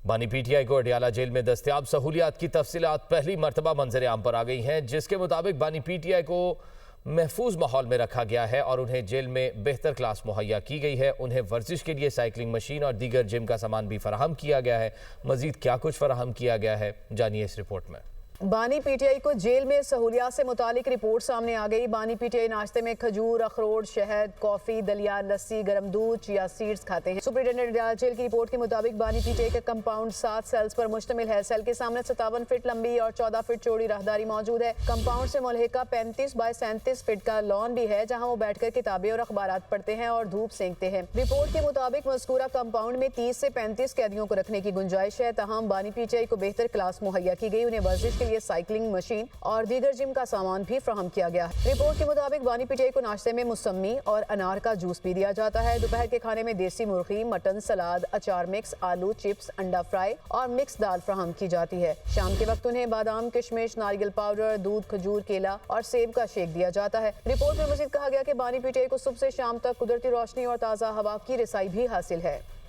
बानी पीटीआई को अडियाला जेल में दस्तयाब सहूलियात की तफसीलात पहली मरतबा मंजर आम पर आ गई हैं, जिसके मुताबिक बानी पीटीआई को महफूज माहौल में रखा गया है और उन्हें जेल में बेहतर क्लास मुहैया की गई है। उन्हें वर्जिश के लिए साइकिलिंग मशीन और दीगर जिम का सामान भी फराहम किया गया है। मजीद क्या कुछ फराहम किया गया है, जानिए इस रिपोर्ट में। बानी पीटीआई को जेल में सहूलियात से मुतालिक रिपोर्ट सामने आ गई। बानी पीटीआई नाश्ते में खजूर, अखरोट, शहद, कॉफी, दलिया, लस्सी, गर्म दूध, चिया सीड्स खाते हैं। सुपरिटेंडेंट अडियाला जेल की रिपोर्ट के मुताबिक बानी पीटीआई का कंपाउंड 7 सेल्स पर मुश्तमिल है। सेल के सामने 57 फीट लंबी और 14 फीट चौड़ी राहदारी मौजूद है। कंपाउंड से मुल्हिका 35 बाय 37 फीट का लॉन भी है, जहाँ वो बैठकर किताबें और अखबारात पढ़ते हैं और धूप सेंकते हैं। रिपोर्ट के मुताबिक मज़कूरा कंपाउंड में 30 से 35 कैदियों को रखने की गुंजाइश है। तमाम बानी पीटीआई को बेहतर क्लास मुहैया की गई। उन्हें वर्जिश के लिए साइकिलिंग मशीन और दीगर जिम का सामान भी फ्राहम किया गया। रिपोर्ट के मुताबिक बानी पीटीआई को नाश्ते में मौसमी और अनार का जूस भी दिया जाता है। दोपहर के खाने में देसी मुर्गी, मटन, सलाद, अचार मिक्स, आलू चिप्स, अंडा फ्राई और मिक्स दाल फ्राहम की जाती है। शाम के वक्त उन्हें बादाम, किशमिश, नारियल पाउडर, दूध, खजूर, केला और सेब का शेक दिया जाता है। रिपोर्ट में मजीद कहा गया कि बानी पीटीआई को सुबह से शाम तक कुदरती रोशनी और ताज़ा हवा की रसाई भी हासिल है।